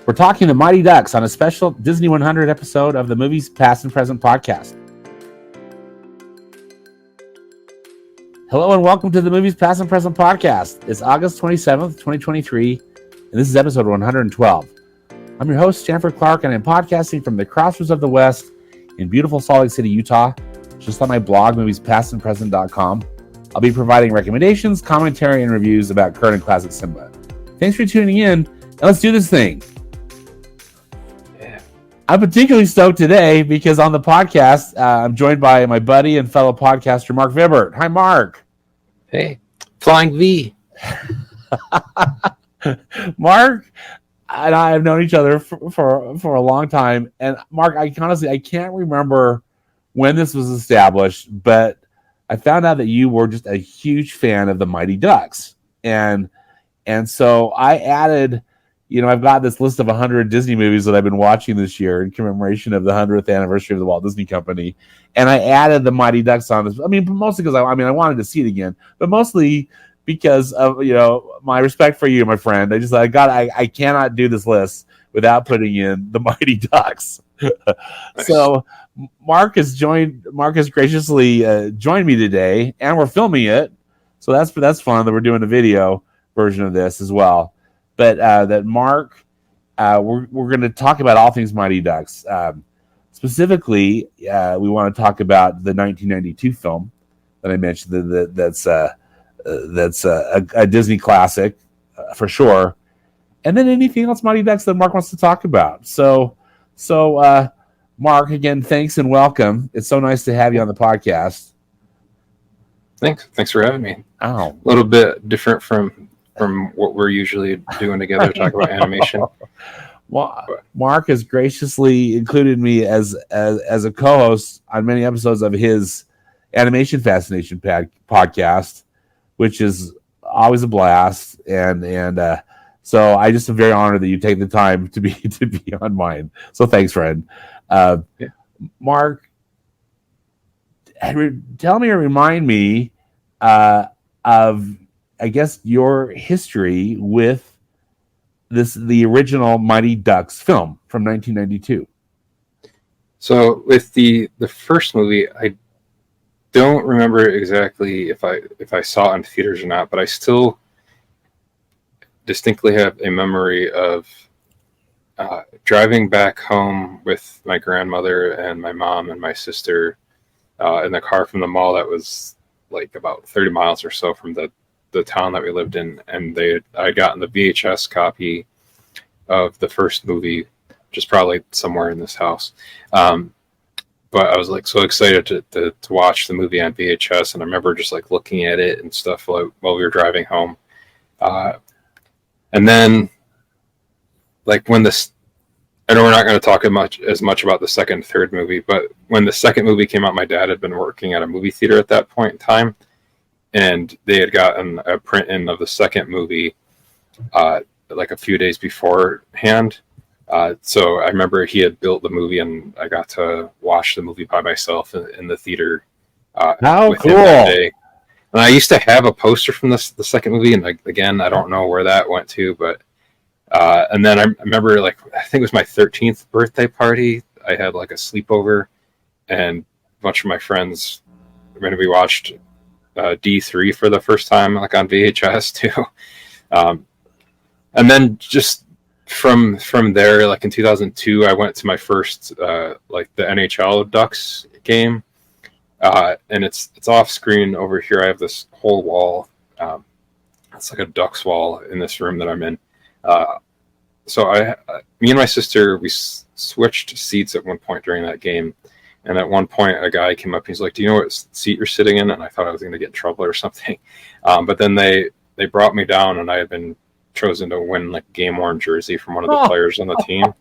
We're talking the Mighty Ducks on a special Disney 100 episode of the Movies Past and Present podcast. Hello and welcome to the Movies Past and Present podcast. It's August 27th, 2023, and this is episode 112. I'm your host, Stanford Clark, and I'm podcasting from the crossroads of the West in beautiful Salt Lake City, Utah, just on my blog, moviespastandpresent.com. I'll be providing recommendations, commentary, and reviews about current and classic cinema. Thanks for tuning in, and let's do this thing. I'm particularly stoked today because on the podcast, I'm joined by my buddy and fellow podcaster, Marc Vibbert. Hi, Marc. Hey, Flying V. Marc and I have known each other for a long time. And Marc, I can't remember when this was established, but I found out that you were just a huge fan of the Mighty Ducks. And so I added... I've got this list of 100 Disney movies that I've been watching this year in commemoration of the 100th anniversary of the Walt Disney Company. And I added the Mighty Ducks on this. I mean, mostly because I wanted to see it again, but mostly because of, my respect for you, my friend. I cannot do this list without putting in the Mighty Ducks. Nice. So Marc has graciously joined me today, and we're filming it. So that's fun that we're doing a video version of this as well. But that Marc, we're going to talk about all things Mighty Ducks. Specifically, we want to talk about the 1992 film that I mentioned. That's a Disney classic for sure. And then anything else Mighty Ducks that Marc wants to talk about. So Marc, again, thanks and welcome. It's so nice to have you on the podcast. Thanks for having me. Oh, a little bit different from what we're usually doing together to talk about animation. Well, Marc has graciously included me as a co-host on many episodes of his Animation Fascination podcast, which is always a blast. And so I just am very honored that you take the time to be on mine. So thanks, friend. Yeah. Marc, tell me or remind me of, I guess, your history with the original Mighty Ducks film from 1992. So with the first movie, I don't remember exactly if I saw it in theaters or not, but I still distinctly have a memory of driving back home with my grandmother and my mom and my sister in the car from the mall that was like about 30 miles or so from the town that we lived in, and I gotten the VHS copy of the first movie, which is probably somewhere in this house. But I was like so excited to watch the movie on VHS, and I remember just like looking at it and stuff while we were driving home. And then like when I know we're not going to talk as much about the second and third movie, but when the second movie came out, my dad had been working at a movie theater at that point in time. And they had gotten a print-in of the second movie like a few days beforehand. So I remember he had built the movie, and I got to watch the movie by myself in the theater. How cool! That day. And I used to have a poster from the second movie, and again, I don't know where that went to. But and then I remember, I think it was my 13th birthday party. I had like a sleepover, and a bunch of my friends. We watched D3 for the first time, like on VHS too. And then just from there, like in 2002, I went to my first the NHL Ducks game, and it's off screen over here. I have this whole wall. It's like a Ducks wall in this room that I'm in. So me and my sister, we switched seats at one point during that game. And at one point, a guy came up. He's like, "Do you know what seat you're sitting in?" And I thought I was going to get in trouble or something. But then they brought me down, and I had been chosen to win like game worn jersey from one of the players on the team.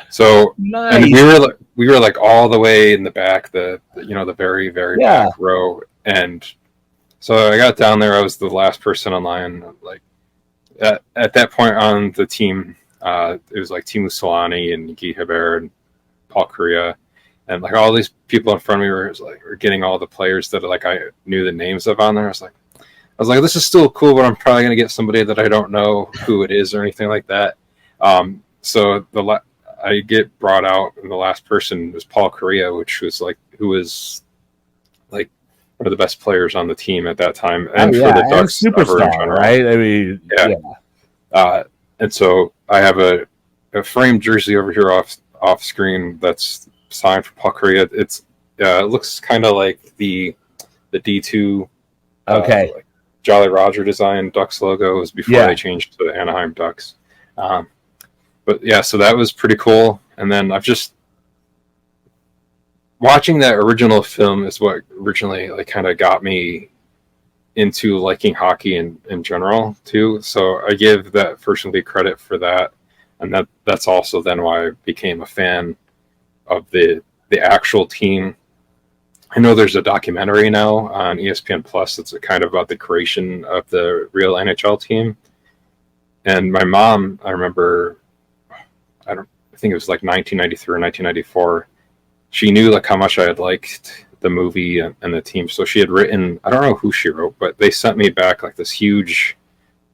So nice. And we were like all the way in the back, the very very back row. And so I got down there. I was the last person in line. Like at that point on the team, it was like Teemu Selanne and Guy Hebert and Paul Correa. And like all these people in front of me were getting all the players that like I knew the names of on there. I was like, this is still cool, but I'm probably gonna get somebody that I don't know who it is or anything like that. so I get brought out, and the last person was Paul Correa, who was like one of the best players on the team at that time, and for the Ducks and ever in superstar, general. right? I mean, And so I have a framed jersey over here off screen that's signed for Paul Correa. It looks kind of like the D2 like Jolly Roger design Ducks logo. It was before they changed to the Anaheim Ducks. But yeah, so that was pretty cool. And then I've just watching that original film is what originally like kind of got me into liking hockey in general too. So I give that first movie credit for that, and that's also then why I became a fan of the actual team. I know there's a documentary now on ESPN Plus that's kind of about the creation of the real NHL team. And my mom, I remember, I think it was like 1993 or 1994. She knew like how much I had liked the movie and the team. So she had written, I don't know who she wrote, but they sent me back like this huge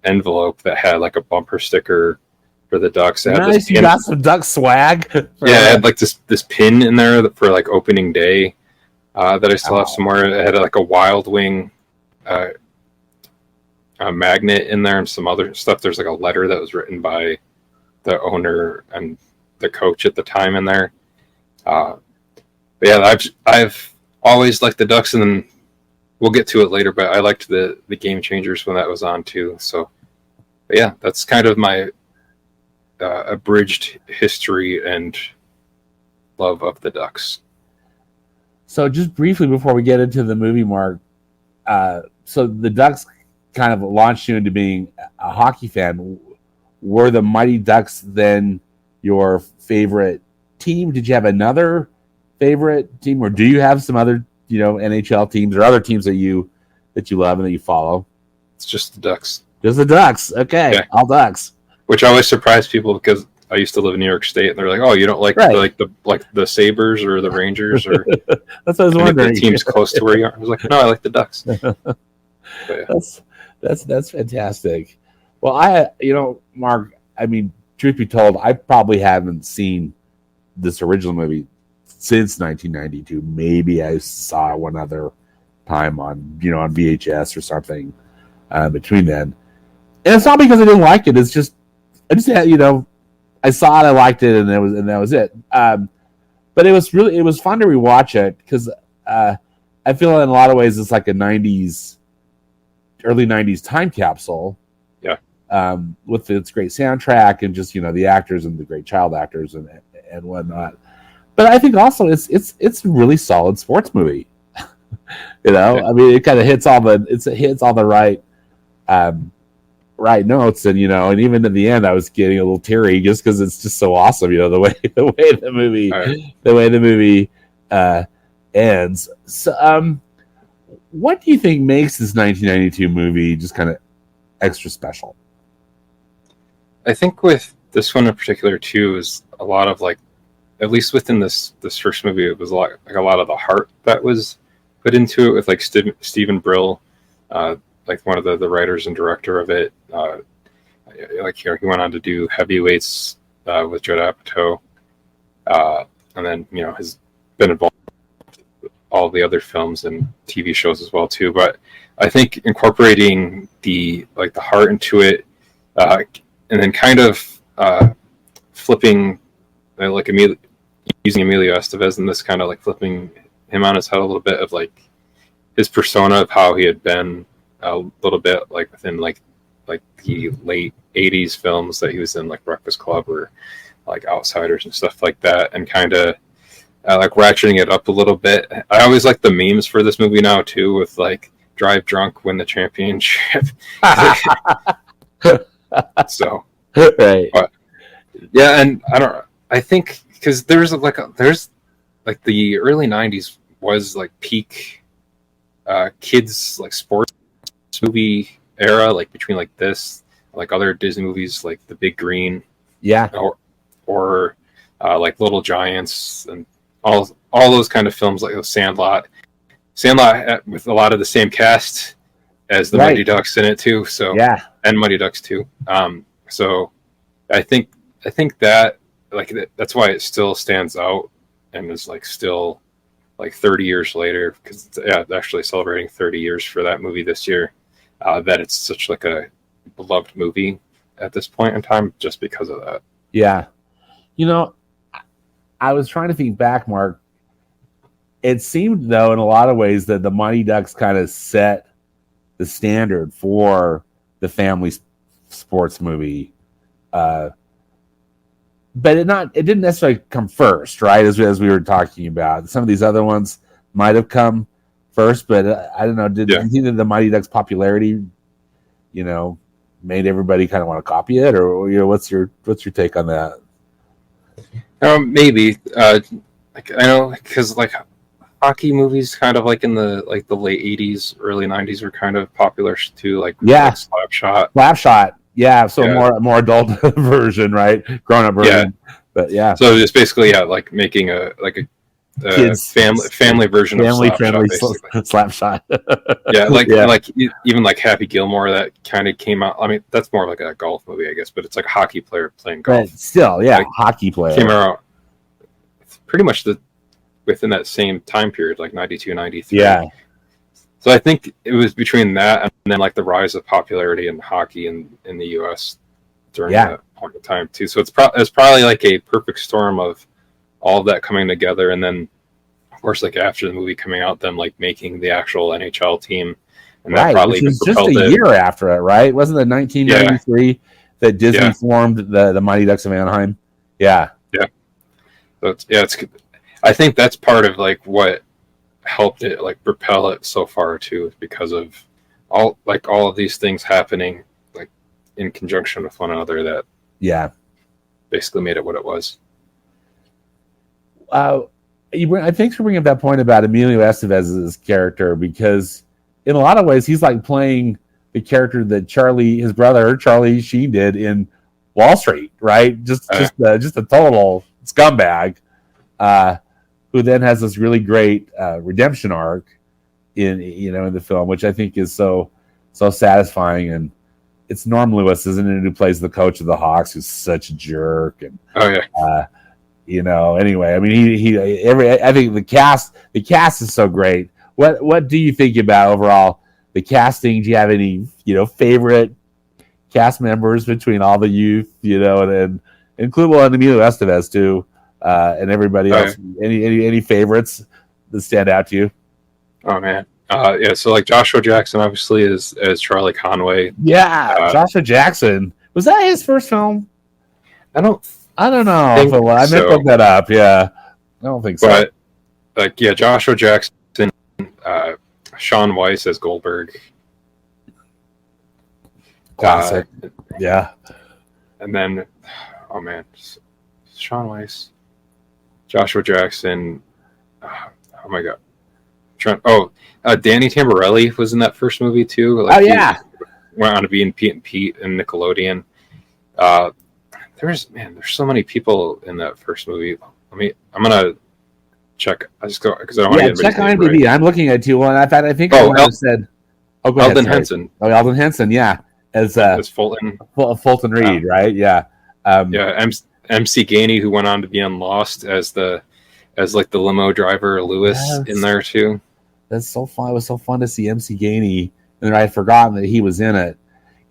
envelope that had like a bumper sticker for the Ducks. It had nice, you got some Duck swag. Yeah, it had like this pin in there for like opening day that I still have somewhere. It had like a Wild Wing a magnet in there and some other stuff. There's like a letter that was written by the owner and the coach at the time in there. But yeah, I've always liked the Ducks, and then we'll get to it later, but I liked the Game Changers when that was on too. So but yeah, that's kind of my abridged history and love of the Ducks. So just briefly before we get into the movie, Mark, so the Ducks kind of launched you into being a hockey fan. Were the Mighty Ducks then your favorite team? Did you have another favorite team, or do you have some other, NHL teams or other teams that you love and that you follow? It's just the Ducks. Just the Ducks. Okay, yeah. All Ducks. Which always surprised people because I used to live in New York State, and they're like, "Oh, you don't like the Sabres or the Rangers or that's what I was wondering. The teams close to where you are." I was like, "No, I like the Ducks." But, yeah. That's fantastic. Well, Mark, I mean, truth be told, I probably haven't seen this original movie since 1992. Maybe I saw one other time on VHS or something between then. And it's not because I didn't like it. It's just I saw it, I liked it, and that was it. But it was fun to rewatch it because I feel in a lot of ways it's like a early 90s time capsule. Yeah. With its great soundtrack and just the actors and the great child actors and whatnot. But I think also it's a really solid sports movie. Yeah. I mean, it kind of hits all the right notes, and and even in the end I was getting a little teary just because it's just so awesome, the way the movie ends. So what do you think makes this 1992 movie just kind of extra special? I think with this one in particular too is a lot of like, at least within this first movie, it was a lot of the heart that was put into it with like Stephen Brill, like one of the writers and director of it. He went on to do Heavyweights with Judd Apatow, and then has been involved with all the other films and TV shows as well too. But I think incorporating the heart into it, and then kind of flipping using Emilio Estevez in this, kind of like flipping him on his head a little bit of like his persona of how he had been a little bit like within like the late 80s films that he was in, like Breakfast Club or like Outsiders and stuff like that, and kind of like ratcheting it up a little bit. I always like the memes for this movie now too, with like drive drunk, win the championship. So right. But, yeah, and I think because there's like the early 90s was like peak kids like sports movie era, like between like this, like other Disney movies like The Big Green, yeah, or like Little Giants and all those kind of films, like Sandlot with a lot of the same cast as the Mighty Ducks in it too. So yeah, and Mighty Ducks too. So I think think that that's why it still stands out and is like still like 30 years later, because it's actually celebrating 30 years for that movie this year. That it's such like a beloved movie at this point in time, just because of that. Yeah, I was trying to think back, Mark. It seemed, though, in a lot of ways that the Mighty Ducks kind of set the standard for the family sports movie. But it didn't necessarily come first, right? As we were talking about, some of these other ones might have come first, but I don't know. Did you think that the Mighty Ducks popularity, made everybody kind of want to copy it, or what's your take on that? Maybe. I know because hockey movies, kind of like in the late 80s, early 90s, were kind of popular too. Slapshot. Yeah, so more adult version, right? Grown up version. Yeah. But yeah. So it's basically making a kids family version of Slapshot. Even like Happy Gilmore that kind of came out. I mean, that's more like a golf movie, I guess, but it's like a hockey player playing golf. But still, hockey player came out pretty much within that same time period, like 92, 93. Yeah. So I think it was between that and then like the rise of popularity in hockey in the U.S. during that point of time too. So it's probably like a perfect storm of all of that coming together, and then of course like after the movie coming out, them like making the actual NHL team, and that probably was just a year after it, right? Wasn't it 1993 that Disney formed the Mighty Ducks of Anaheim? Yeah. So I think that's part of like what helped it like propel it so far too, because of all of these things happening like in conjunction with one another that basically made it what it was. Thanks for bringing up that point about Emilio Estevez's character, because in a lot of ways he's like playing the character that his brother Charlie Sheen did in Wall Street, right? Just a total scumbag. Who then has this really great redemption arc in the film, which I think is so satisfying. And it's Norm Lewis, isn't it, who plays the coach of the Hawks, who's such a jerk. And anyway, I mean, I think the cast is so great. What do you think about overall the casting? Do you have any favorite cast members between all the youth, and include Emilio Estevez too? And everybody else, any favorites that stand out to you? Oh man, so like Joshua Jackson obviously is as Charlie Conway. Yeah, Joshua Jackson, was that his first film? I don't know. I meant to look that up. Yeah, I don't think so. But Joshua Jackson, Sean Weiss as Goldberg, classic. And then Sean Weiss, Joshua Jackson. Oh my God. Danny Tamborelli was in that first movie too. Went on to be in Pete and Pete and Nickelodeon. There's so many people in that first movie. I'm gonna check. I just go because I don't want to get check IMDb. Right. I'm looking at you. And I think I said. Oh, go Eldon Henson. Oh, Eldon Henson. Yeah, as Fulton. Fulton Reed, right? Yeah. MC Gainey, who went on to be on Lost as the limo driver Lewis in there too. That's so fun. It was so fun to see MC Gainey, and I had forgotten that he was in it.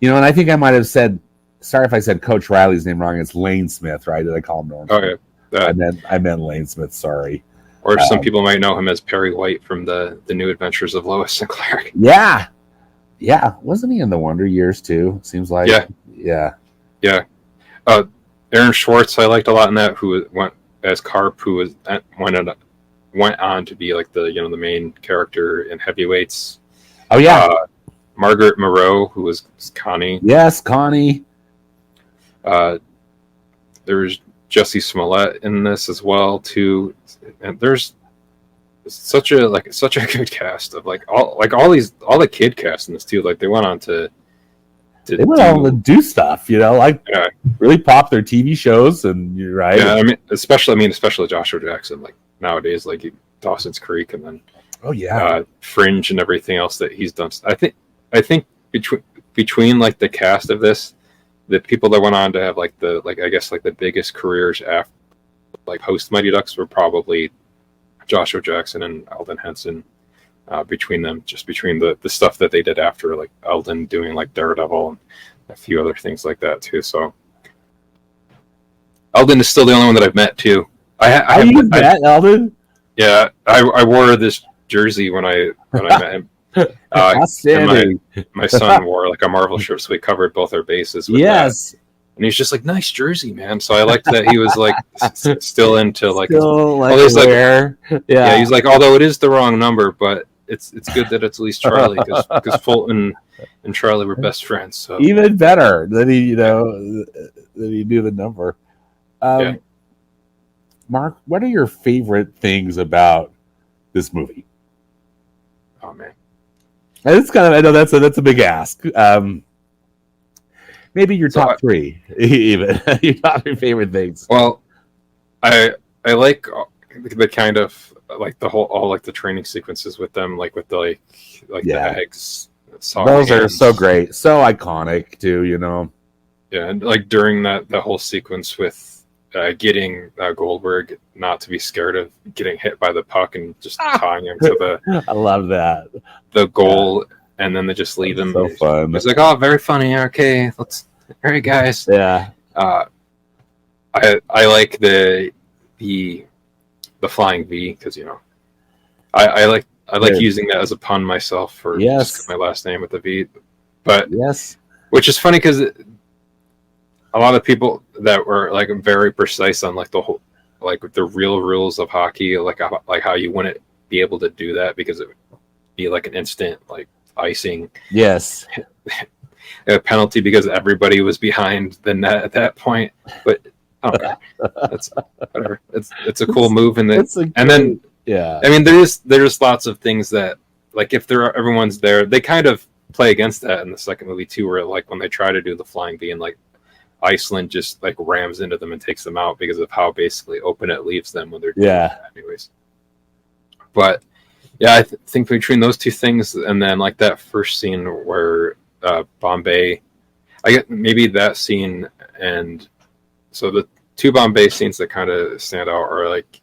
And I think I might have said, sorry if I said Coach Riley's name wrong. It's Lane Smith, right? Did I call him Norm? Oh yeah. I meant Lane Smith. Sorry. Or some people might know him as Perry White from the New Adventures of Lois and Clark. Yeah. Wasn't he in the Wonder Years too? Seems like. Yeah. Aaron Schwartz, I liked a lot in that, who went as Carp, who went on to be like the main character in Heavyweights. Oh yeah. Margaret Moreau, who was Connie. Yes, Connie. There's Jesse Smollett in this as well too, and there's such a good cast of all the kid cast in this too. Like they went on to went on to do stuff, really pop their TV shows, and you're right. Yeah, especially Joshua Jackson. Like nowadays, like Dawson's Creek, and then Fringe and everything else that he's done. I think between like the cast of this, the people that went on to have like I guess like the biggest careers after like post Mighty Ducks were probably Joshua Jackson and Alden Henson. Between them, just between the stuff that they did after, like Alden doing like Daredevil and a few other things like that too. So Alden is still the only one that I've met too. I met Alden. Yeah, I wore this jersey when I met him. And my son wore like a Marvel shirt, so we covered both our bases with that. And he's just like, nice jersey, man. So I liked that he was like still into like, yeah, he's like, although it is the wrong number, but it's good that it's at least Charlie, because Fulton and Charlie were best friends. So even better that he knew the number. Mark, what are your favorite things about this movie? Oh man, it's kind of, I know that's a big ask. Maybe your top three, even your top three favorite things. Well, I like the kind of like all like the training sequences with them, like with the the eggs. Those are so great, so iconic too. You know. Yeah, and like during that whole sequence with getting Goldberg not to be scared of getting hit by the puck and just tying him to the. I love that. The goal. Yeah. And then they just leave him. So fun. It's like, oh, very funny. Okay, all right, guys. Yeah. I like the flying V because I like using that as a pun myself for just my last name with the V. But which is funny because a lot of people that were like very precise on like the whole the real rules of hockey, like how you wouldn't be able to do that because it would be like an instant icing, a penalty because everybody was behind the net at that point. But okay, that's whatever. It's a cool move, and then I mean, there's lots of things that like if everyone's there, they kind of play against that in the second movie too, where like when they try to do the flying V and like Iceland just like rams into them and takes them out because of how basically open it leaves them when they're doing that anyways. But yeah, I think between those two things, and then like that first scene where Bombay, I get maybe that scene, and so the two Bombay scenes that kind of stand out are like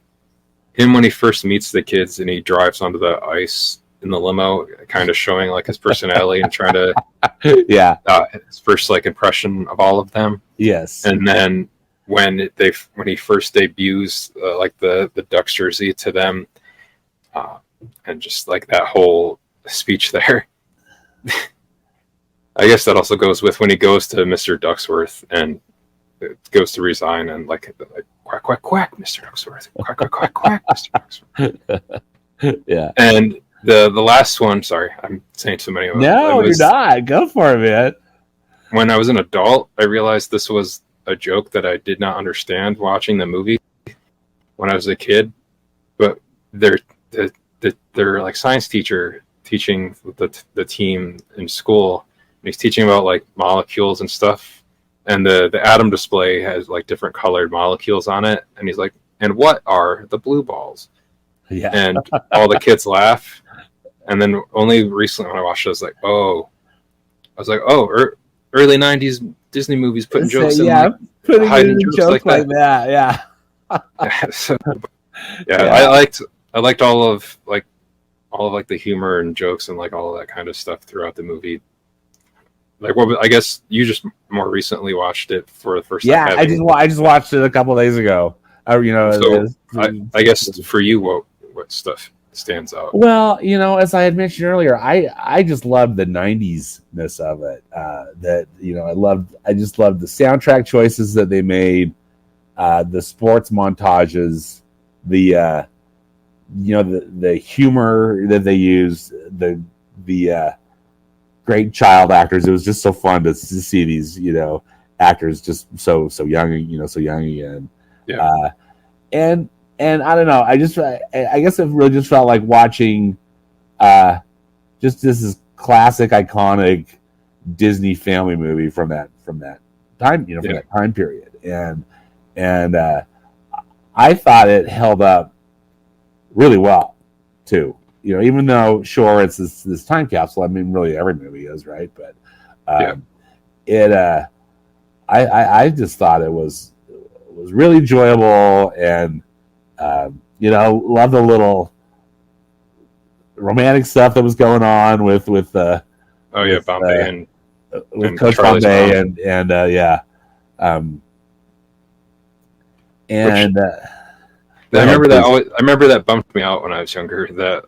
him when he first meets the kids and he drives onto the ice in the limo, kind of showing like his personality and trying to his first like impression of all of them. Yes, and then when he first debuts like the Ducks jersey to them. And just like that whole speech there. I guess that also goes with when he goes to Mr. Ducksworth and goes to resign and like quack, quack, quack, Mr. Ducksworth. Quack, quack, quack, quack, Mr. Ducksworth. Yeah. And the last one, sorry, I'm saying too many of them. No, you're not. Go for it, man. When I was an adult, I realized this was a joke that I did not understand watching the movie when I was a kid. But they're like science teacher teaching the team in school, and he's teaching about like molecules and stuff, and the atom display has like different colored molecules on it, and he's like, and what are the blue balls? And all the kids laugh, and then only recently when I watched it, I was like, early 90s Disney movies putting jokes in putting jokes like that. I liked all of the humor and jokes and like all of that kind of stuff throughout the movie. Like, well, I guess you just more recently watched it for the first time. Yeah, I just watched it a couple days ago. I guess for you, what stuff stands out? Well, as I had mentioned earlier, I just loved the 90s-ness of it. I just loved the soundtrack choices that they made, the sports montages, the humor that they used, the great child actors. It was just so fun to see these, actors just so young, so young again. Yeah. And I don't know. I guess it really just felt like watching, just this classic, iconic Disney family movie from that time, from that time period. And I thought it held up really well too. Even though sure it's this time capsule. I mean, really every movie is, right? But I just thought it was really enjoyable, and love the little romantic stuff that was going on with Bombay and Coach Charlie's Bombay mom. and and I remember that. I remember that bumped me out when I was younger. That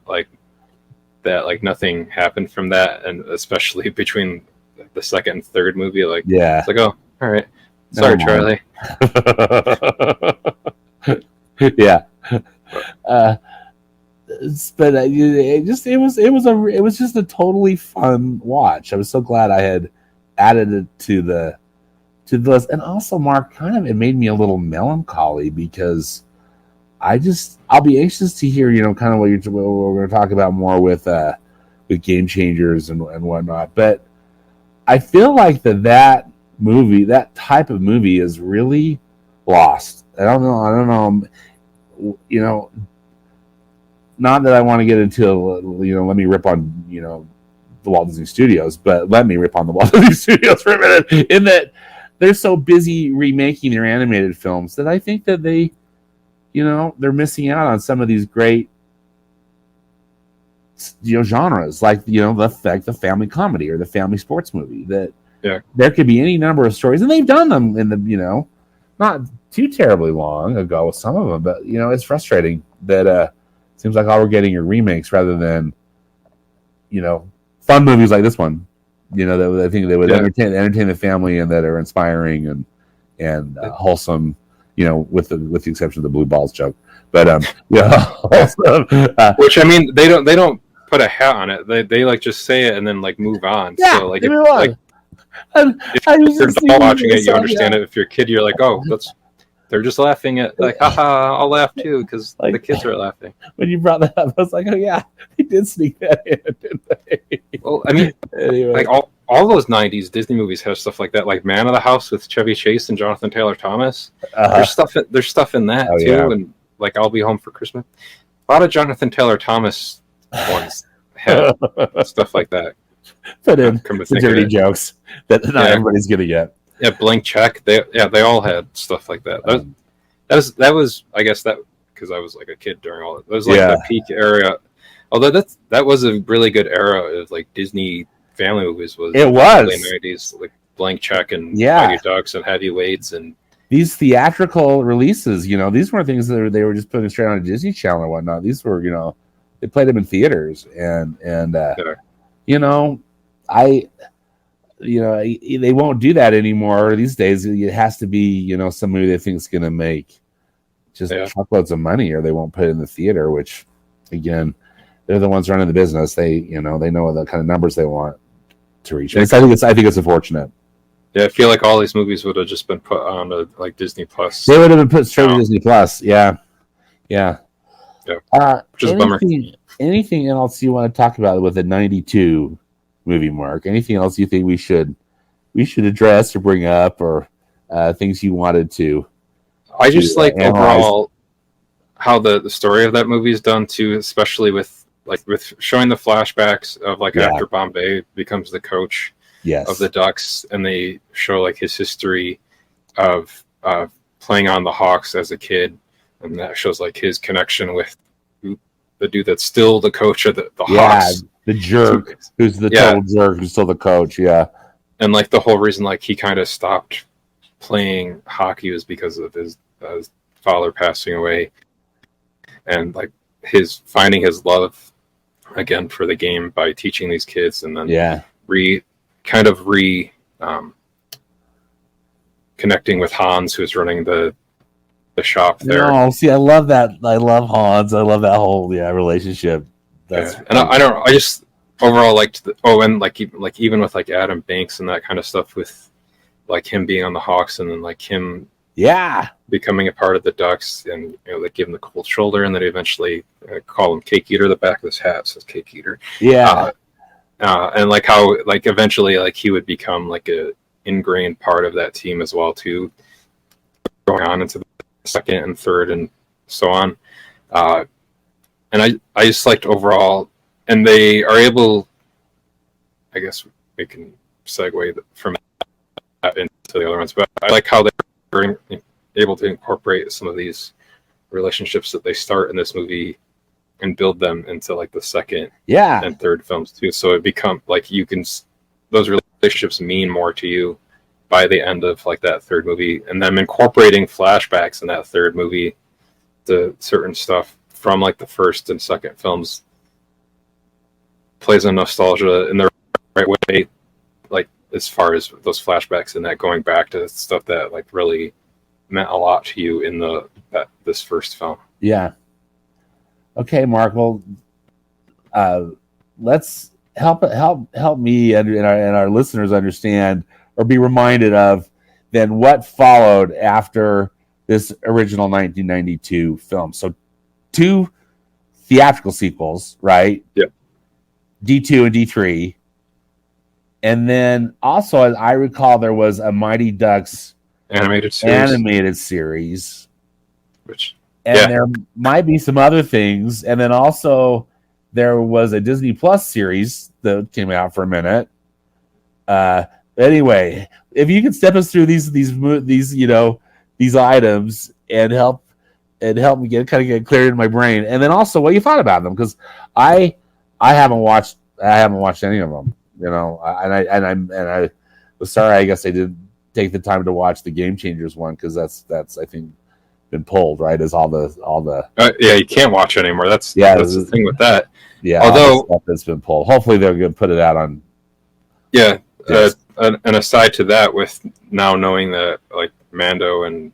nothing happened from that, and especially between the second and third movie. It's like, oh, all right, sorry, Charlie. Yeah. But it was just a totally fun watch. I was so glad I had added it to the list. And also, Mark, kind of it made me a little melancholy because I'll be anxious to hear, kind of what we're going to talk about more with Game Changers and whatnot. But I feel like that movie, that type of movie, is really lost. I don't know. Not that I want to get into, let me rip on, the Walt Disney Studios, but let me rip on the Walt Disney Studios for a minute, in that they're so busy remaking their animated films that I think that they, they're missing out on some of these great, genres, like, the family comedy or the family sports movie, that there could be any number of stories, and they've done them in the, not too terribly long ago with some of them, but, it's frustrating that, seems like all we're getting are remakes rather than, fun movies like this one. That I think they would entertain the family and that are inspiring and wholesome. With the exception of the blue balls joke, but wholesome. Which, I mean, they don't put a hat on it. They just say it and then move on. Yeah, so they move on. If you're watching it, you understand it. If you're a kid, you're like, oh, they're just laughing at, haha, I'll laugh too because the kids are laughing. When you brought that up, I was like, oh yeah, they did sneak that in, didn't they? Well, I mean, anyway. All those 90s Disney movies have stuff like that, like Man of the House with Chevy Chase and Jonathan Taylor Thomas. There's stuff in that too, and I'll Be Home for Christmas. A lot of Jonathan Taylor Thomas ones have stuff like that. Put in the dirty jokes that not everybody's gonna get. Yeah, Blank Check. They all had stuff like that. That was I guess that because I was a kid during all that. That was the peak era. Although that was a really good era of Disney family movies. It was early 90s, Blank Check and Mighty Ducks and Heavyweights and these theatrical releases. These weren't things that they were just putting straight on a Disney Channel or whatnot. These were they played them in theaters and they won't do that anymore these days. It has to be, some movie they think is going to make just truckloads of money, or they won't put it in the theater, which, again, they're the ones running the business. They know the kind of numbers they want to reach. I think it's unfortunate. Yeah, I feel like all these movies would have just been put on to Disney Plus. They would have been put straight to Disney Plus. Yeah. Which is a bummer. Anything else you want to talk about with the 92 movie, Mark? Anything else you think we should address or bring up, or things you wanted to? I just like overall how the story of that movie is done too, especially with showing the flashbacks of after Bombay becomes the coach of the Ducks, and they show his history of playing on the Hawks as a kid, and that shows his connection with the dude that's still the coach of the Hawks. The jerk, who's the total jerk, who's still the coach, and the whole reason he kind of stopped playing hockey was because of his father passing away, and his finding his love again for the game by teaching these kids, and then connecting with Hans, who's running the shop there. Oh, see, I love that. I love Hans. I love that whole relationship. And I just overall liked even with Adam Banks and that kind of stuff, with him being on the Hawks, and then him becoming a part of the Ducks, and they give him the cold shoulder, and then eventually call him Cake Eater. The back of his hat says Cake Eater. And how eventually he would become a ingrained part of that team as well too, going on into the second and third and so on. And I just liked overall, and they are able, I guess we can segue from that into the other ones. But I like how they're able to incorporate some of these relationships that they start in this movie and build them into like the second and third films too. So it become like those relationships mean more to you by the end of like that third movie, and then incorporating flashbacks in that third movie to certain stuff from like the first and second films plays on nostalgia in the right way, like as far as those flashbacks and that going back to stuff that like really meant a lot to you in this first film. Yeah. Okay, Mark. Well, let's help me and our listeners understand or be reminded of then what followed after this original 1992 film. So 2 theatrical sequels, right? Yep. D2 and D3. And then also, as I recall, there was a Mighty Ducks animated series. Which, and there might be some other things. And then also there was a Disney Plus series that came out for a minute. Anyway, if you could step us through these items and help me get cleared in my brain, and then also what you thought about them, because I haven't watched any of them, I was sorry. I guess I didn't take the time to watch the Game Changers one, because that's I think been pulled, right? As all the you can't watch it anymore. That's the thing with that. Yeah, although stuff that's been pulled. Hopefully they're going to put it out on. Yeah. And aside to that, with now knowing that like Mando and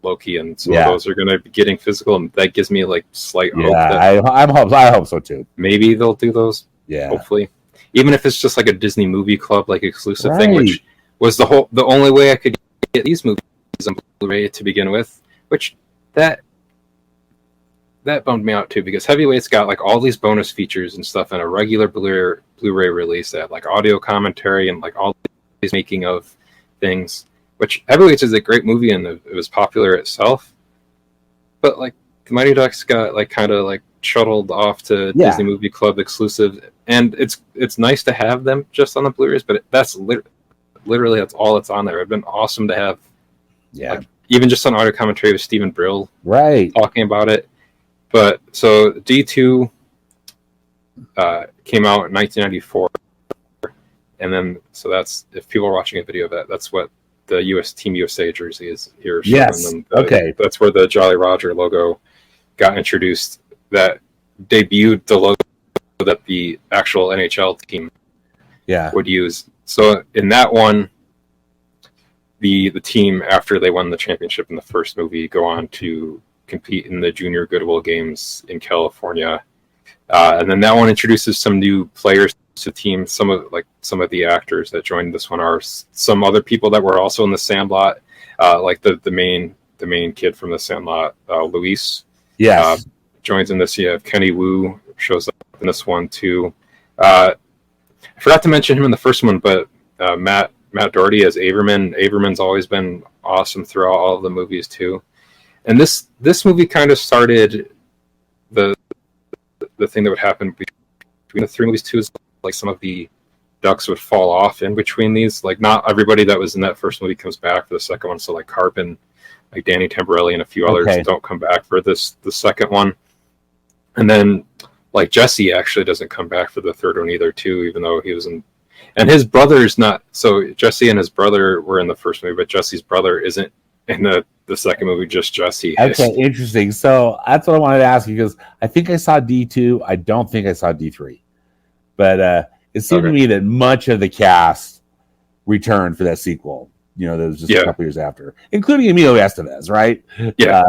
Loki and some of those are going to be getting physical, that gives me like slight hope. I hope so too. Maybe they'll do those. Yeah, hopefully, even if it's just like a Disney movie club like exclusive thing, which was the only way I could get these movies on Blu-ray to begin with. Which that bummed me out too, because Heavyweight's got like all these bonus features and stuff in a regular Blu-ray release that like audio commentary and like all these making of things, which Heavyweights is a great movie and it was popular itself, but like the Mighty Ducks got like kind of like shuttled off to Disney Movie Club exclusive, and it's nice to have them just on the Blu-rays, but that's literally that's all that's on there. It'd been awesome to have like, even just on audio commentary with Stephen Brill talking about it. But so D2 came out in 1994, and then so that's, if people are watching a video of that, that's what the US Team USA jersey is here. Yes. That's where the Jolly Roger logo got introduced. That debuted the logo that the actual NHL team would use. So in that one, the team, after they won the championship in the first movie, go on to compete in the Junior Goodwill Games in California, and then that one introduces some new players to the team. Some of the actors that joined this one are some other people that were also in the Sandlot, like the main kid from the Sandlot, Luis. Joins in this. You have Kenny Wu shows up in this one too. I forgot to mention him in the first one, but Matt Doherty as Averman. Averman's always been awesome throughout all of the movies too. And this movie kind of started the thing that would happen between the 3 movies too, is like some of the Ducks would fall off in between these. Like not everybody that was in that first movie comes back for the second one. So like Carpin, like Danny Tamborelli and a few others don't come back for the second one. And then like Jesse actually doesn't come back for the third one either too, even though he was in. And his brother's not. So Jesse and his brother were in the first movie, but Jesse's brother isn't in the second movie, just Jesse. Okay, interesting. So that's what I wanted to ask you, because I think I saw D2. I don't think I saw D3. But it seemed to me that much of the cast returned for that sequel. That was just a couple years after, including Emilio Estevez, right? Yeah.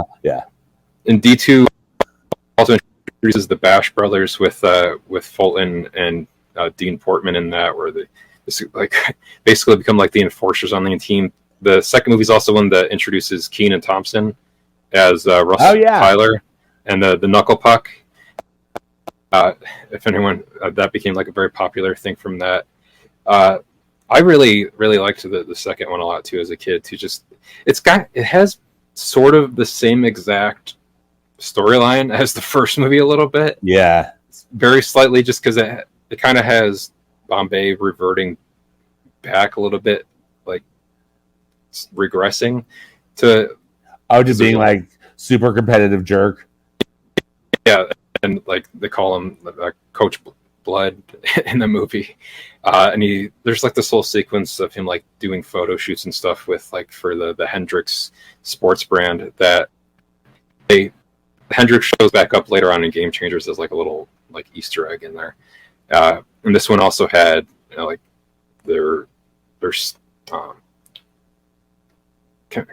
And D2 also introduces the Bash brothers with Fulton and Dean Portman in that, where they like basically become like the enforcers on the team. The second movie is also one that introduces Kenan Thompson as Russell Tyler and the Knuckle Puck. If anyone, that became like a very popular thing from that. I really liked the second one a lot too as a kid. It has sort of the same exact storyline as the first movie a little bit. Yeah, very slightly, just because it kind of has Bombay reverting back a little bit, like regressing to just being like super competitive jerk. Yeah, and like they call him Coach Blood in the movie, and there's like this whole sequence of him like doing photo shoots and stuff with like for the Hendrix sports brand that Hendrix shows back up later on in Game Changers as like a little like Easter egg in there, and this one also had like their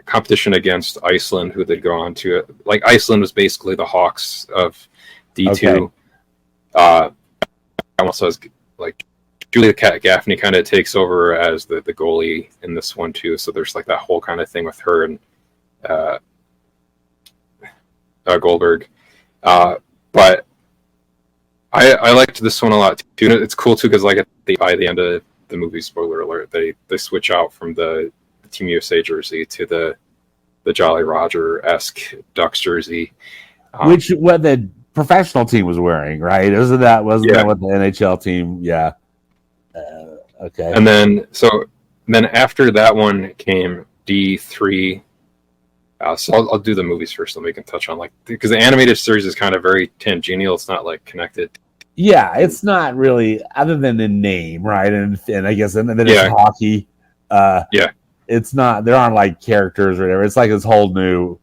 competition against Iceland, who they'd go on to. Like Iceland was basically the Hawks of D2. Okay. Also has like Julia Gaffney kind of takes over as the goalie in this one too. So there's like that whole kind of thing with her and Goldberg. But I liked this one a lot too. It's cool too because like by the end of the movie, spoiler alert, they switch out from the Team USA jersey to the Jolly Roger-esque Ducks jersey, which what the professional team was wearing, right? Wasn't that what the NHL team? Yeah. Okay. And then after that one came D3. So I'll do the movies first, so we can touch on like because the animated series is kind of very tangential. It's not like connected. Yeah, it's not really other than the name, right? And I guess and then it's hockey. It's not. There aren't like characters or whatever. It's like this whole new.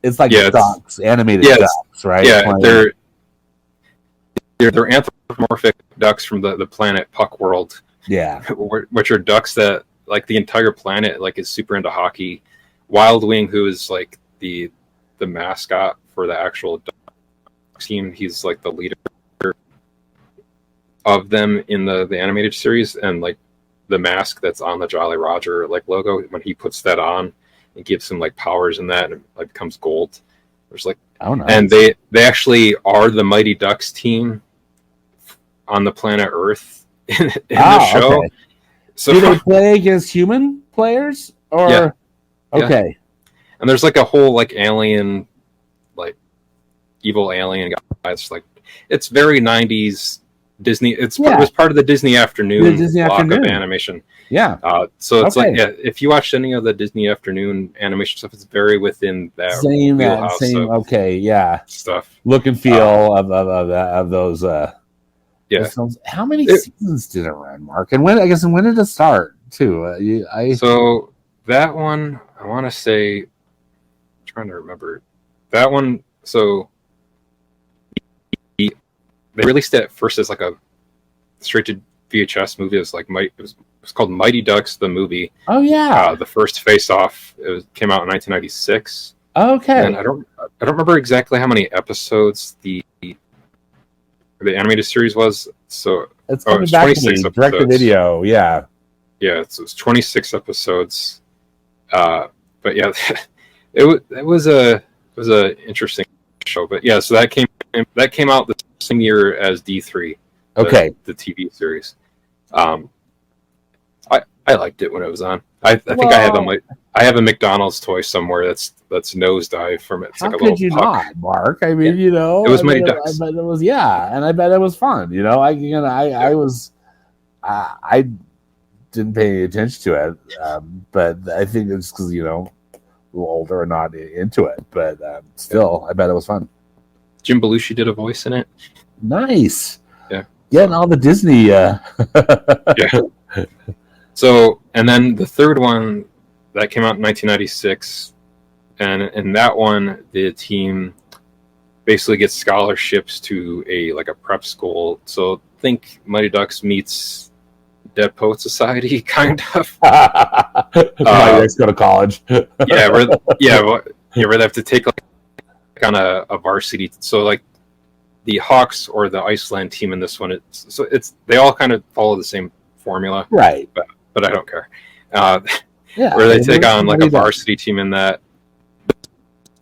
It's like ducks, animated ducks, right? Yeah, they're anthropomorphic ducks from the planet Puck World. Yeah, which are ducks that like the entire planet like is super into hockey. Wild Wing, who is like the mascot for the actual duck team, he's like the leader of them in the animated series, and like the mask that's on the Jolly Roger like logo, when he puts that on, it gives him like powers in that, and it like becomes gold. There's like, and they actually are the Mighty Ducks team on the planet Earth in the show. Okay. So do they play against human players or? Yeah. Okay. Yeah. And there's like a whole like alien, like evil alien guy. It's like it's very 90s Disney. It was part of the Disney Afternoon block of animation. Yeah. So it's like if you watched any of the Disney Afternoon animation stuff, it's very within that same stuff. Look and feel of those. How many seasons did it run, Mark? And when did it start too? So that one, I want to say, I'm trying to remember that one. So they released it first as like a straight to VHS movie. It was like it was called Mighty Ducks the movie. Oh yeah, the first Face Off came out in 1996. Okay, and I don't remember exactly how many episodes the animated series was. So it's coming back to me. Direct to video. Yeah, so it's 26 episodes. But yeah, it was a interesting show. But yeah, so that came out the same year as D3. The TV series. I liked it when it was on. I think I have a McDonald's toy somewhere that's nosedive from it. It's how like a could little you puck. Not, Mark? I mean, it was Mighty Ducks. I bet it was, and I bet it was fun. I didn't pay any attention to it, but I think it's because a little older and not into it. But still, I bet it was fun. Jim Belushi did a voice in it. Nice. Yeah, and all the Disney. Yeah. So, and then the third one that came out in 1996, and in that one, the team basically gets scholarships to a prep school. So think Mighty Ducks meets Dead Poet Society, kind of. Let's go to college. where they have to take on a varsity. So like the Hawks or the Iceland team in this one, they all kind of follow the same formula, right? But I don't care. Where they take on like a varsity team in that.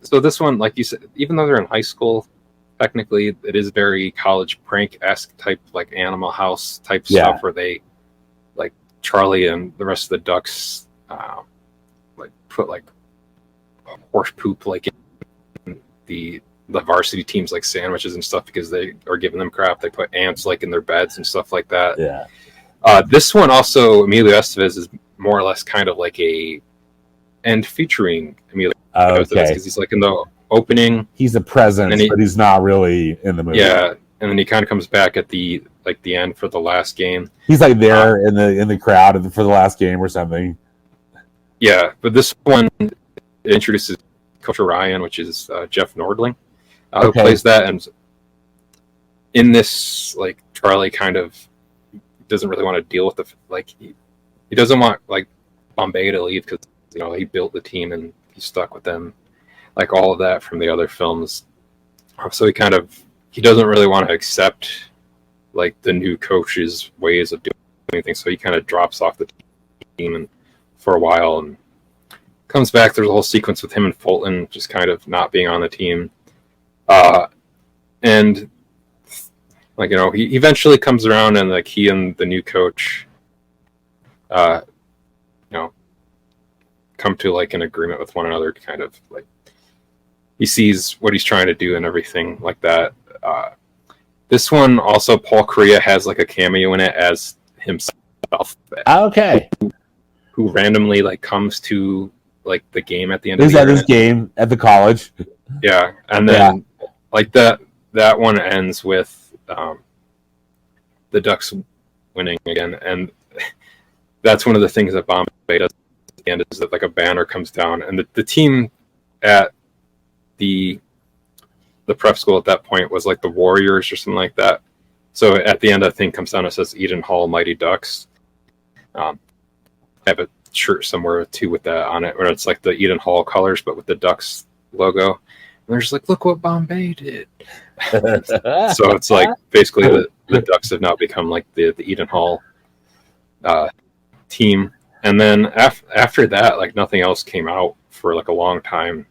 So this one, like you said, even though they're in high school, technically it is very college prank-esque type, like Animal House type stuff, where they like Charlie and the rest of the ducks put like horse poop like in the varsity teams like sandwiches and stuff because they are giving them crap. They put ants like in their beds and stuff like that. Yeah. This one also, Emilio Estevez is more or less kind of like a and featuring Emilio Okay. because he's like in the opening. He's a presence, but he's not really in the movie. Yeah, and then he kind of comes back at the end for the last game. He's like there in the crowd for the last game or something. Yeah, but this one introduces Coach Ryan, which is Jeff Nordling, who plays that. And in this, like, Charlie kind of doesn't really want to deal with he doesn't want like Bombay to leave because he built the team and he's stuck with them, like all of that from the other films. So he doesn't really want to accept like the new coach's ways of doing things. So he kind of drops off the team and for a while and comes back. There's a whole sequence with him and Fulton just kind of not being on the team. And like, he eventually comes around and like he and the new coach, come to like an agreement with one another, kind of like he sees what he's trying to do and everything like that. This one also, Paul Correa has like a cameo in it as himself. Okay. Who randomly like comes to like the game at the end of the year. Is that his game at the college? Yeah. And then like that one ends with the Ducks winning again. And that's one of the things that Bombay does at the end, is that like a banner comes down and the team at the prep school at that point was like the Warriors or something like that. So at the end, that thing comes down and says Eden Hall Mighty Ducks. I have a shirt somewhere too with that on it, where it's like the Eden Hall colors, but with the Ducks logo. And they're just like, look what Bombay did. So it's like basically the Ducks have now become like the Eden Hall team. And then after that, like nothing else came out for like a long time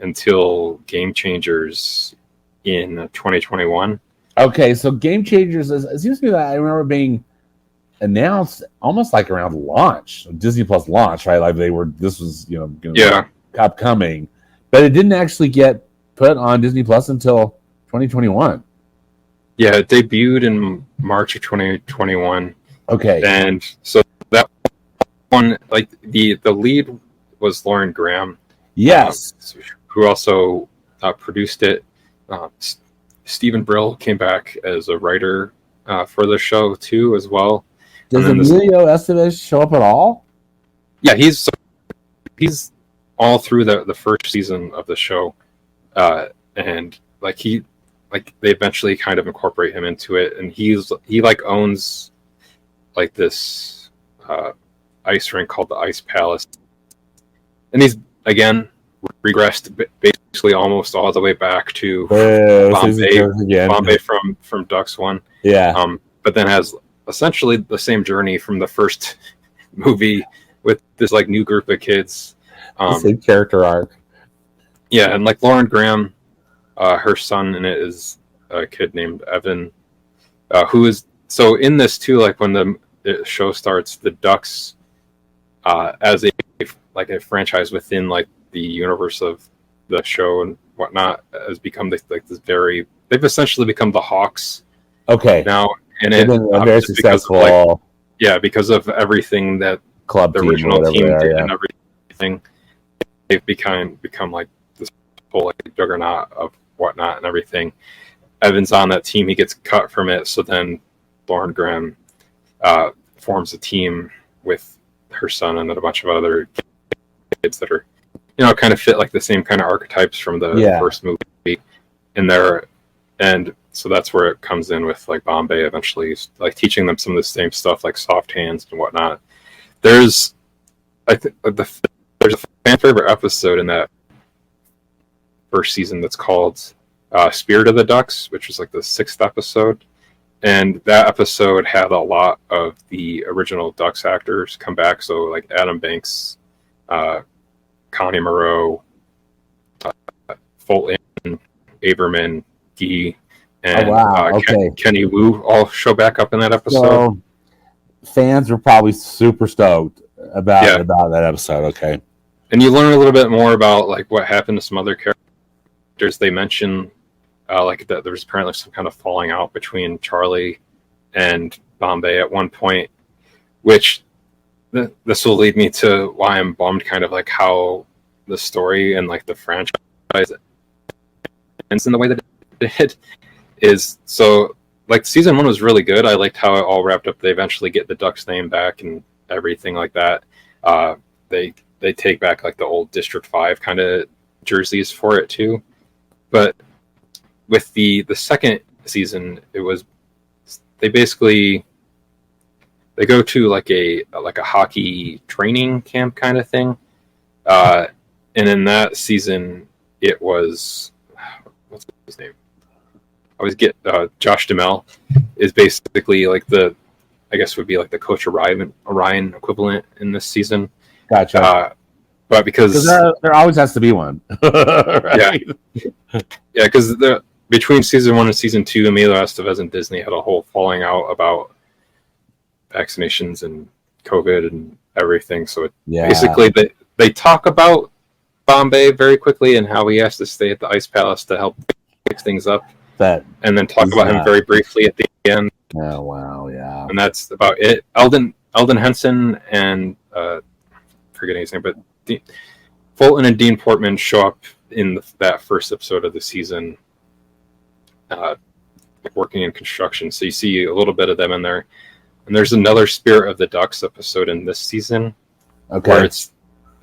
until Game Changers in 2021. Okay, so Game Changers it seems to me that I remember being announced almost like around launch, Disney Plus launch, right? Like this was upcoming, but it didn't actually get put on Disney Plus until 2021. Yeah, it debuted in March of 2021. Okay, and so that one, like the lead was Lauren Graham. Yes, who also produced it. Stephen Brill came back as a writer for the show too, as well. Does Emilio Estevez show up at all? Yeah, he's all through the first season of the show, and they eventually kind of incorporate him into it, and he like owns like this ice rink called the Ice Palace, and he's again regressed basically almost all the way back to Bombay from Ducks 1. Yeah. But then has essentially the same journey from the first movie with this like new group of kids. The same character arc. Yeah, and like Lauren Graham, her son in it is a kid named Evan, who is so in this too. Like when the show starts, the Ducks, as a franchise within like the universe of the show and whatnot, has become they've essentially become the Hawks. Okay. Now, and they've been very successful. Because of everything that club the original team did and everything, they've become like this whole like juggernaut of whatnot and everything. Evan's on that team; he gets cut from it. So then Lauren Graham forms a team with her son and then a bunch of other kids that are, kind of fit like the same kind of archetypes from the first movie in there. And so that's where it comes in with like Bombay eventually like teaching them some of the same stuff like soft hands and whatnot. There's a fan favorite episode in that first season that's called Spirit of the Ducks, which was like the 6th episode. And that episode had a lot of the original Ducks actors come back. So like Adam Banks, Connie Moreau, Fulton, Aberman, Gee, and Kenny Wu all show back up in that episode. So fans were probably super stoked about that episode. Okay, and you learn a little bit more about like what happened to some other characters. They mention like that there was apparently some kind of falling out between Charlie and Bombay at one point, which this will lead me to why I'm bummed, kind of like how the story and like the franchise ends in the way that it did. Is so like season 1 was really good. I liked how it all wrapped up. They eventually get the Ducks name back and everything like that. They take back like the old District 5 kind of jerseys for it too. But with the second season, it was they go to like a hockey training camp kind of thing. And in that season, it was what's his name? I always get Josh Duhamel is basically like I guess would be like the Coach Orion equivalent in this season. Gotcha. But because there always has to be one. Right? Yeah, because between season 1 and season 2, Emilio Estevez and Disney had a whole falling out about vaccinations and COVID and everything. So basically they talk about Bombay very quickly and how he has to stay at the Ice Palace to help fix things up. And then talk about him very briefly at the end. Oh wow, yeah. And that's about it. Eldon Henson and forgetting his name, but Fulton and Dean Portman show up in that first episode of the season, working in construction. So you see a little bit of them in there. And there's another Spirit of the Ducks episode in this season, where it's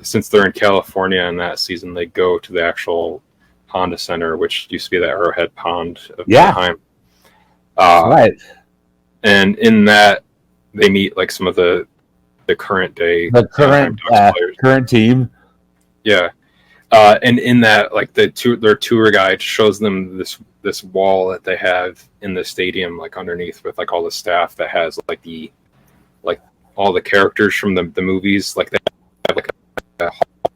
since they're in California in that season, they go to the actual Honda Center, which used to be the Arrowhead Pond of Anaheim. Right. And in that, they meet like some of the current day, current team. Yeah. And in that, like their tour guide shows them this wall that they have in the stadium, like underneath with like all the staff that has like all the characters from the movies. Like they have like a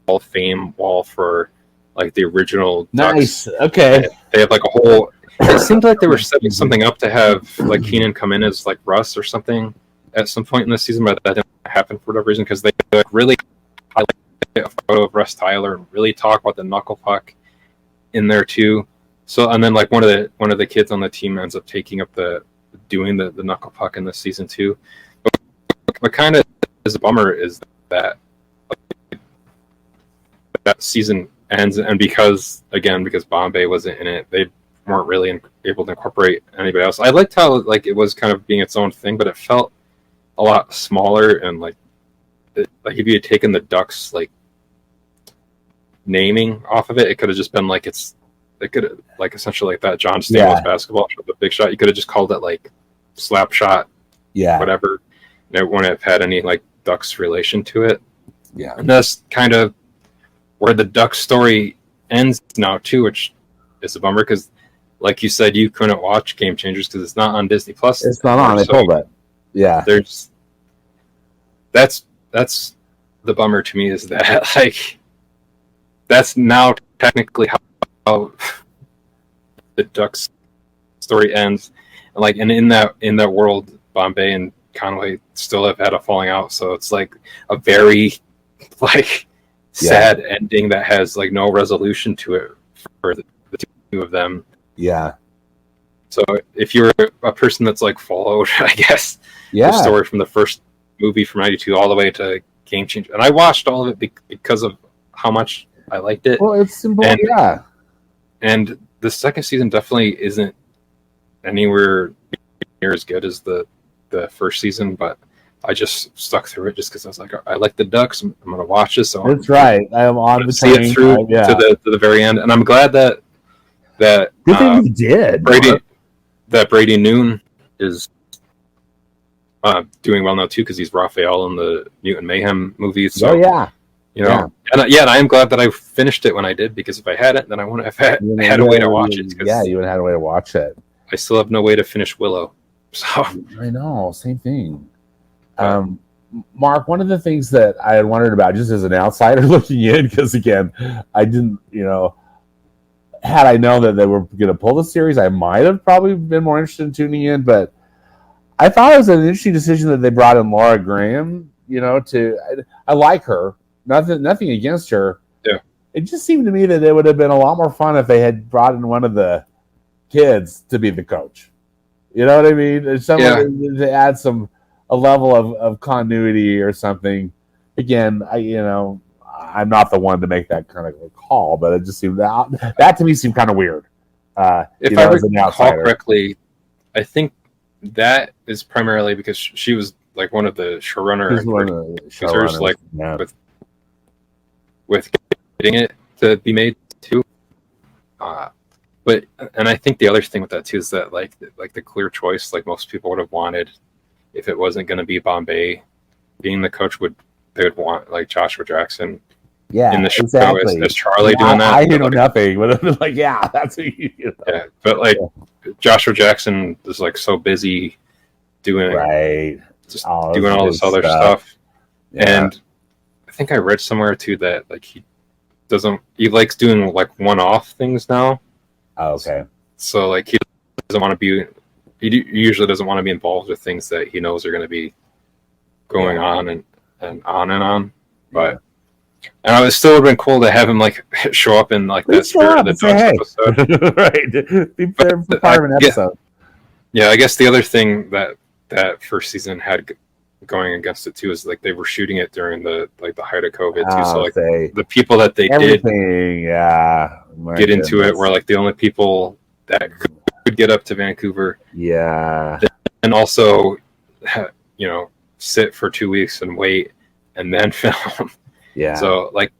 Hall of Fame wall for like the original Nice. Ducks. Okay. They have like a whole. It seemed like they were setting something up to have like Keenan come in as like Russ or something at some point in the season, but that didn't happen for whatever reason because they like really highlight a photo of Russ Tyler and really talk about the knuckle puck in there too. So and then like one of the kids on the team ends up taking up doing the knuckle puck in this season too. But what kind of is a bummer is that season ends, and because Bombay wasn't in it, they weren't really able to incorporate anybody else. I liked how like it was kind of being its own thing, but it felt a lot smaller and like if you had taken the Ducks like naming off of it, it could have just been like it could have like essentially like that John Stamos basketball shot, the big shot. You could have just called it like slap shot, whatever. And it wouldn't have had any like Ducks relation to it. Yeah, and that's kind of where the Ducks story ends now too, which is a bummer because, like you said, you couldn't watch Game Changers because it's not on Disney Plus. It's not on. I told that. Yeah, that's the bummer to me is that like that's now technically how the Ducks story ends, and in that world, Bombay and Conway still have had a falling out, so it's like a very like sad ending that has like no resolution to it for the two of them. Yeah. So if you're a person that's like followed, I guess, the story from the first movie from '92 all the way to Game Changer, and I watched all of it because of how much I liked it. Well, it's simple, And the second season definitely isn't anywhere near as good as the first season, but I just stuck through it just because I was like, I like the Ducks. I'm going to watch this. So that's right. I am on the see it through to the very end, and I'm glad that good thing you did. Brady Noon is doing well now too because he's Raphael in the Mutant Mayhem movies. So, and I am glad that I finished it when I did because if I hadn't, then I wouldn't have had a way to watch it. You would have had a way to watch it. I still have no way to finish Willow. So I know, same thing. Mark, one of the things that I had wondered about just as an outsider looking in, because again, I didn't, had I known that they were going to pull the series, I might have probably been more interested in tuning in, but I thought it was an interesting decision that they brought in Laura Graham, I like her. Nothing against her. Yeah. It just seemed to me that it would have been a lot more fun if they had brought in one of the kids to be the coach. You know what I mean? Someone to add some a level of continuity or something. Again, I'm not the one to make that kind of a call, but it just seemed that to me seemed kind of weird. If I recall correctly, I think that is primarily because she was like one of the showrunners, like with getting it to be made too. But I think the other thing with that too is that like the clear choice, like most people would have wanted, if it wasn't going to be Bombay being the coach, they would want like Joshua Jackson. Yeah, in the show exactly. as Charlie doing that. I know nothing, but like, yeah, that's what you know. Yeah, but like Joshua Jackson is like so busy doing doing all this other stuff. Yeah. And I think I read somewhere too that like he likes doing like one-off things now. Oh, okay. So like he usually doesn't want to be involved with things that he knows are going to be going on and on. But and it would still have been cool to have him like show up in like that Spirit of the Ducks episode. Right. Be there for part of an episode. Yeah, I guess the other thing that first season had going against it too is like they were shooting it during the height of COVID too. So like the people that they did get into it were like the only people that could get up to Vancouver. Yeah. And also, sit for 2 weeks and wait and then film. Yeah. So like,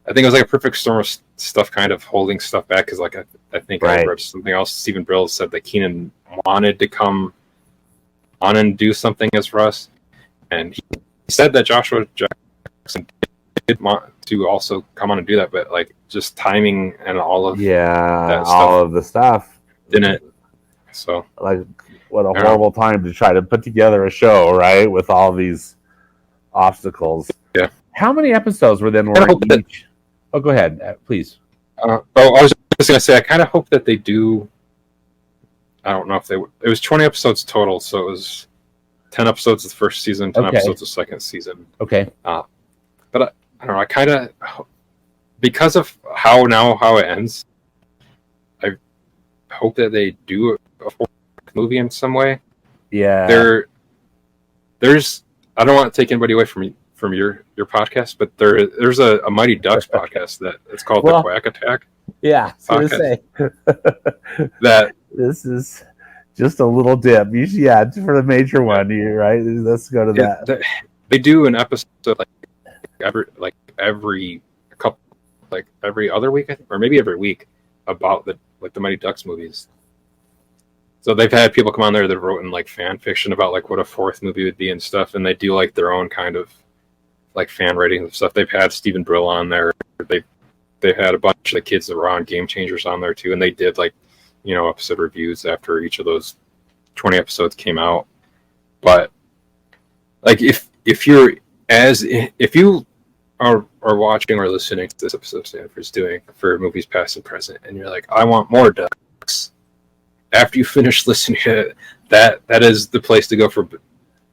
I think it was like a perfect storm of stuff kind of holding stuff back because like I think I read something else. Stephen Brill said that Keenan wanted to come on and do something as Russ, and he said that Joshua Jackson did want to also come on and do that, but like just timing and all of that all of the stuff didn't. So like, what a horrible time to try to put together a show, right? With all these obstacles. Yeah. How many episodes were each? Oh, go ahead, please. I was just going to say, I kind of hope that they do. I don't know if it was 20 episodes total, so it was 10 episodes of the first season, 10 episodes of the second season. Okay. But I don't know, I kind of, because of how it ends, I hope that they do a full movie in some way. Yeah. There's, I don't want to take anybody away from your podcast, but there's a Mighty Ducks podcast that it's called the Quack Attack. Yeah, so to say that this is just a little dip. Usually, for the major one, right? Let's go to that. They do an episode every couple, like every other week, I think, or maybe every week about the Mighty Ducks movies. So they've had people come on there that wrote in like fan fiction about like what a fourth movie would be and stuff, and they do like their own kind of like fan ratings and stuff. They've had Stephen Brill on there. They've had a bunch of the kids that were on Game Changers on there too, and they did like episode reviews after each of those 20 episodes came out. But like if you are watching or listening to this episode Stanford's doing for movies past and present, and you're like, I want more Ducks. After you finish listening to it, that is the place to go for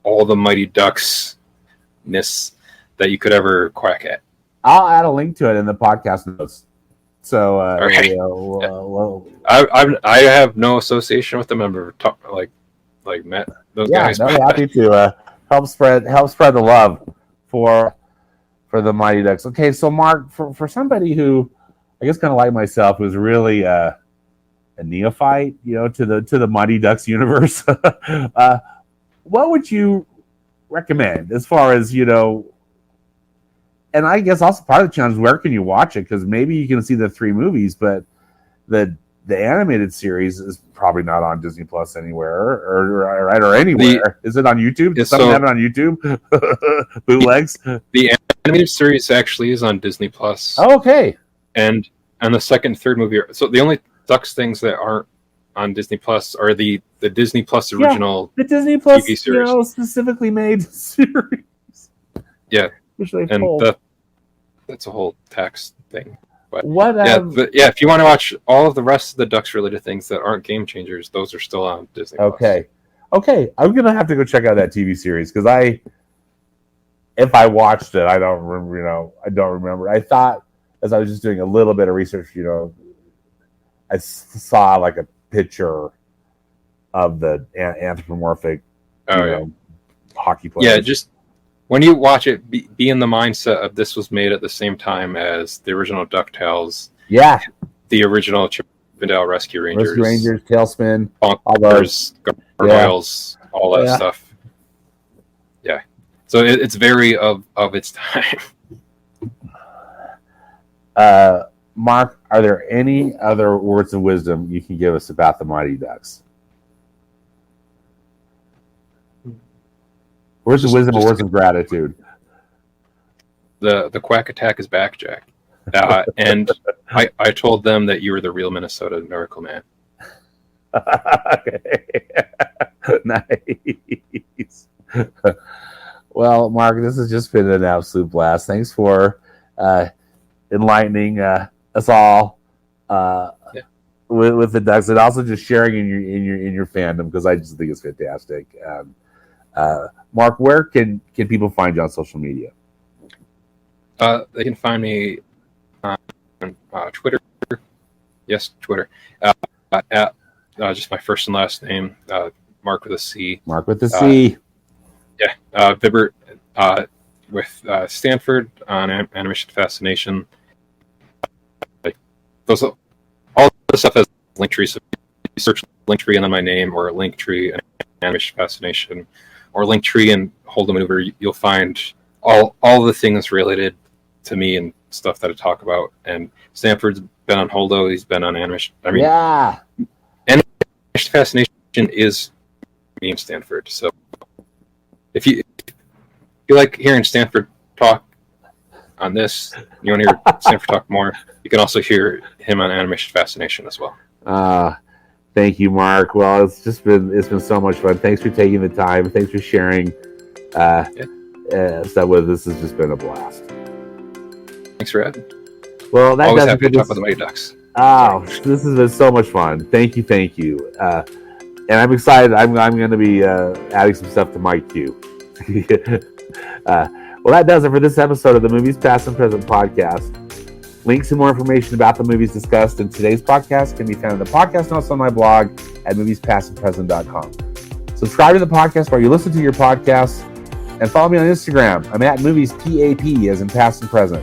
all the Mighty Ducks-ness that you could ever quack at. I'll add a link to it in the podcast notes. So, I have no association with them. I've never met those guys. Yeah, happy to help spread the love for the Mighty Ducks. Okay, so Mark, for somebody who I guess kind of like myself, who's really a neophyte, to the Mighty Ducks universe, what would you recommend as far as and I guess also part of the challenge is where can you watch it? Because maybe you can see the 3 movies, but the animated series is probably not on Disney Plus anywhere or anywhere. Is it on YouTube? Does someone have it on YouTube? Bootlegs? The animated series actually is on Disney Plus. Oh, okay. And the second and third movie so the only Ducks things that aren't on Disney Plus are the Disney Plus original the Disney Plus TV series. Specifically made series. Yeah. Which they that's a whole tax thing. But if you want to watch all of the rest of the Ducks related things that aren't Game Changers, those are still on Disney Plus. Okay, I'm gonna have to go check out that TV series because if I watched it, I don't remember. I don't remember. I thought as I was just doing a little bit of research, I saw like a picture of the anthropomorphic, hockey players. Yeah, just when you watch it, be in the mindset of this was made at the same time as the original DuckTales. Yeah. The original Chip and Dale Rescue Rangers. Tailspin. Bonkers, Gargoyles, all that stuff. Yeah. So it's very of its time. Mark, are there any other words of wisdom you can give us about the Mighty Ducks? Words of wisdom or words of gratitude? The Quack Attack is back, Jack. And I told them that you were the real Minnesota Miracle Man. Nice. Well, Mark, this has just been an absolute blast. Thanks for enlightening us all with the Ducks, and also just sharing in your fandom, because I just think it's fantastic. Mark, where can people find you on social media? They can find me on Twitter. Yes, Twitter. At just my first and last name, Mark with a C. Mark with a C. Vibbert with Stanford on Animation Fascination. All the stuff has Linktree. So if you search Linktree and then my name, or Linktree and Animation Fascination, or Linktree and Hold a Maneuver, you'll find all the things related to me and stuff that I talk about. And Stanford's been on Holdo. He's been on Animation. Animation Fascination is me and Stanford. So if you like hearing Stanford talk on this, you want to hear Stanford talk more, you can also hear him on Animation Fascination as well. Thank you, Mark. Well, it's been so much fun. Thanks for taking the time. Thanks for sharing stuff with us. This has just been a blast. Thanks for having me. Well, that always does happy it to for talk about the Mighty Ducks. Oh, this has been so much fun. Thank you. And I'm excited. I'm going to be adding some stuff to my queue. Well, that does it for this episode of the Movies Past and Present podcast. Links and more information about the movies discussed in today's podcast can be found in the podcast notes on my blog at moviespastandpresent.com. Subscribe to the podcast where you listen to your podcasts, and follow me on Instagram. I'm at moviespap, as in past and present.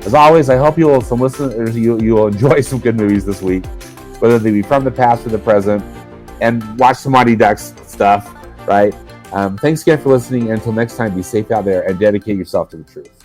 As always, I hope you will enjoy some good movies this week, whether they be from the past or the present, and watch some Mighty Ducks stuff, right? Thanks again for listening. Until next time, be safe out there and dedicate yourself to the truth.